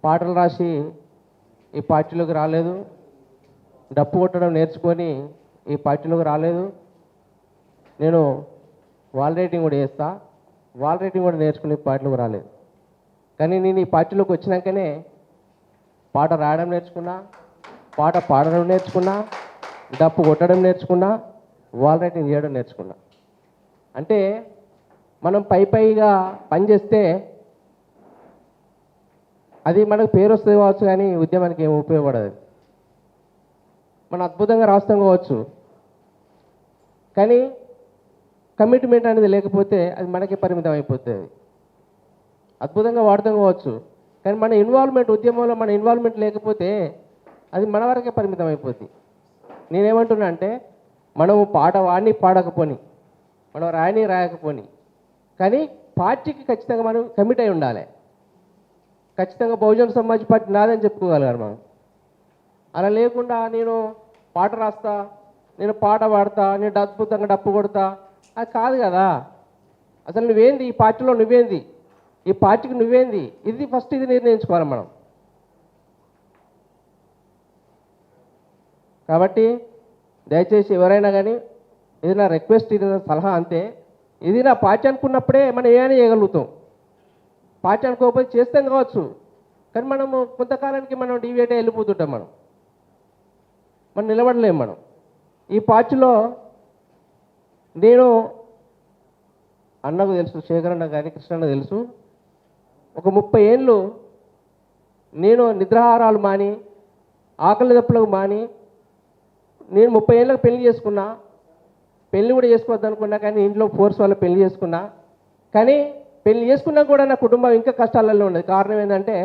పాటలు రాసి ఈ పార్టీలోకి రాలేదు, డప్పు కొట్టడం నేర్చుకొని ఈ పార్టీలోకి రాలేదు. నేను వాల్ రైటింగ్ కూడా చేస్తా, వాల్ రైటింగ్ కూడా నేర్చుకుని పార్టీలోకి రాలేదు. కానీ నేను ఈ పార్టీలోకి వచ్చినాకనే పాట రాయడం నేర్చుకున్నా, పాట పాడడం నేర్చుకున్నా, డప్పు కొట్టడం నేర్చుకున్నా, వాల్ రైటింగ్ చేయడం నేర్చుకున్నా. అంటే మనం పైగా పనిచేస్తే అది మనకు పేరు వస్తుంది కావచ్చు, కానీ ఉద్యమానికి ఏమి ఉపయోగపడదు. మనం అద్భుతంగా రాస్తాం కావచ్చు, కానీ కమిట్మెంట్ అనేది లేకపోతే అది మనకే పరిమితం అయిపోతుంది. అద్భుతంగా వాడతాం కావచ్చు, కానీ మన ఇన్వాల్వ్మెంట్, ఉద్యమంలో మన ఇన్వాల్వ్మెంట్ లేకపోతే అది మన వరకే పరిమితం అయిపోతుంది. నేనేమంటున్నా అంటే మనము పాట వాడిని పాడకపోని, మనం రాయకపోని, కానీ పార్టీకి ఖచ్చితంగా మనం కమిట్ అయి ఉండాలి. ఖచ్చితంగా బహుజన సమాజ్ పార్టీ నాదని చెప్పుకోగలగాలి మనం. అలా లేకుండా నేను పాట రాస్తా, నేను పాట పాడతా, నేను అద్భుతంగా డప్పు కొడతా, అది కాదు కదా. అసలు నువ్వేంది, ఈ పార్టీలో నువ్వేంది, ఈ పార్టీకి నువ్వేంది, ఇది ఫస్ట్ ఇది నిర్ణయించుకోవాలి మనం. కాబట్టి దయచేసి ఎవరైనా కానీ, ఇది నా రిక్వెస్ట్, ఇది నా సలహా అంతే. ఇది నా పార్టీ అనుకున్నప్పుడే మనం ఏమైనా చేయగలుగుతాం. పార్టీ అనుకోకపోతే చేస్తాం కావచ్చు, కానీ మనము కొంతకాలానికి మనం డివియేట్ వెళ్ళిపోతుంటాం. మనం నిలబడలేము. మనం ఈ పార్టీలో నేను అన్నకు తెలుసు, శేఖర్ అన్న కానీ కృష్ణన్న తెలుసు, ఒక 30 ఏళ్ళు నేను నిద్రాహారాలు మాని, ఆకలి దప్పులకు మాని, నేను 30 ఏళ్ళకి పెళ్లి చేసుకున్నా, పెళ్లి కూడా చేసుకోవద్దు అనుకున్నా, కానీ ఇంట్లో ఫోర్స్ వల్ల పెళ్లి చేసుకున్నా. కానీ పెళ్లి చేసుకున్నా కూడా నా కుటుంబం ఇంకా కష్టాలలో ఉండేది. కారణం ఏంటంటే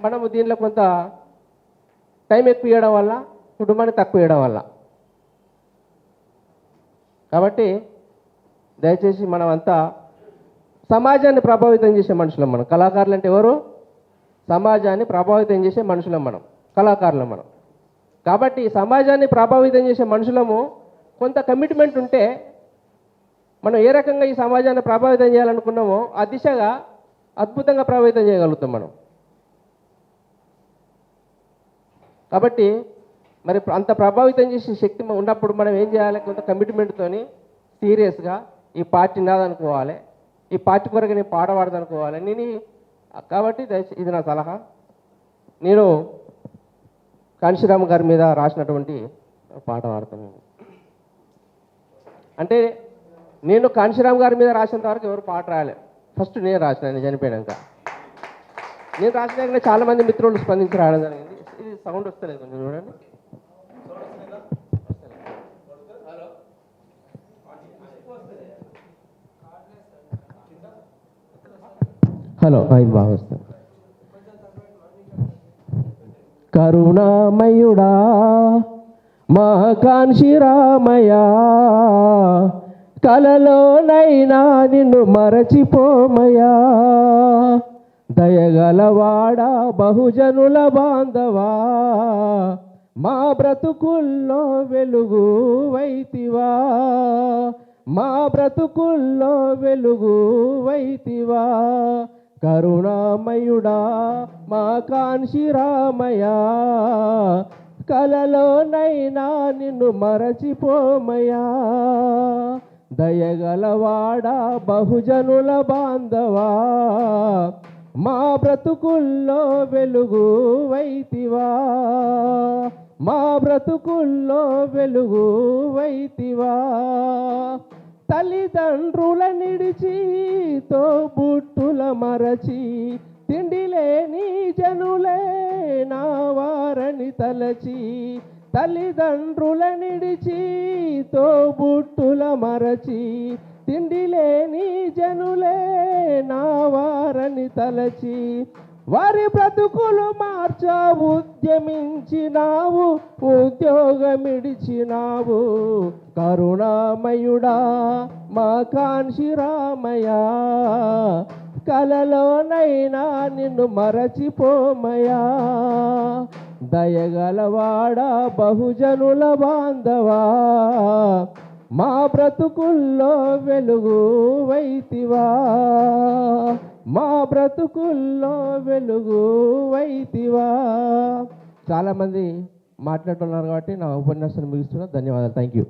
మనము దీనిలో కొంత టైం ఎక్కువ ఇవ్వడం వల్ల, కుటుంబాన్ని తక్కువ ఇవ్వడం వల్ల. కాబట్టి దయచేసి మనం అంతా సమాజాన్ని ప్రభావితం చేసే మనుషులం. మనం కళాకారులు అంటే ఎవరు? సమాజాన్ని ప్రభావితం చేసే మనుషులం మనం, కళాకారులం మనం. కాబట్టి సమాజాన్ని ప్రభావితం చేసే మనుషులము కొంత కమిట్మెంట్ ఉంటే మనం ఏ రకంగా ఈ సమాజాన్ని ప్రభావితం చేయాలనుకున్నామో ఆ దిశగా అద్భుతంగా ప్రభావితం చేయగలుగుతాం మనం. కాబట్టి మరి అంత ప్రభావితం చేసే శక్తి ఉన్నప్పుడు మనం ఏం చేయాలి? కొంత కమిట్మెంట్తో సీరియస్గా ఈ పార్టీ నాదనుకోవాలి, ఈ పార్టీ కొరకు నేను పాట పాడదనుకోవాలి నేను. కాబట్టి ఇది నా సలహా. నేను కాంశీరామ్ గారి మీద రాసినటువంటి పాట పాడతాను. అంటే నేను కాంశీరామ్ గారి మీద రాసినంత వరకు ఎవరు పాట రాయలే. ఫస్ట్ నేను రాసిన, నేను చనిపోయాక. నేను రాసినాక చాలామంది మిత్రులు స్పందించి రాయడం జరిగింది. ఇది సౌండ్ వస్తలేదు, కొంచెం చూడండి. హలో, ఇది బాగా వస్తుంది. కరుణామయుడా మా కాంశీరామయ్య, కలలోనైనా నిన్ను మరచిపోమయ్యా, దయగలవాడా బహుజనుల బాంధవా, మా బ్రతుకుల్లో వెలుగు వైతివా, మా బ్రతుకుల్లో వెలుగు వైతివా, కరుణామయుడా మా కాంశీరామయ్య, కలలోనైనా నిన్ను మరచిపోమయ్యా, దయగలవాడా బహుజనుల బాంధవా, మా బ్రతుకుల్లో వెలుగు వైతివా, మా బ్రతుకుల్లో వెలుగు వైతివా, తల్లిదండ్రుల నిడిచి తోబుట్టుల మరచి, తిండి లేని జనులే నా వారని తలచి, తల్లిదండ్రుల నిడిచి తోబుట్టుల మరచి, తిండి లేని జనులే నా వారని తలచి, వారి బ్రతుకులు మార్చా ఉద్యమించినావు, ఉద్యోగమిడిచినావు, కరుణామయుడా మా కాంశీరామయ్య, కలలోనైనా నిన్ను మరచిపోమయ్యా, దయగలవాడా బహుజనుల బాంధవా, మా బ్రతుకుల్లో వెలుగు వైతివా, మా బ్రతుకుల్లో వెలుగు వైతివా. చాలామంది మాట్లాడుతున్నారు కాబట్టి నా ఉపన్యాసాన్ని ముగిస్తున్నా. ధన్యవాదాలు. Thank you.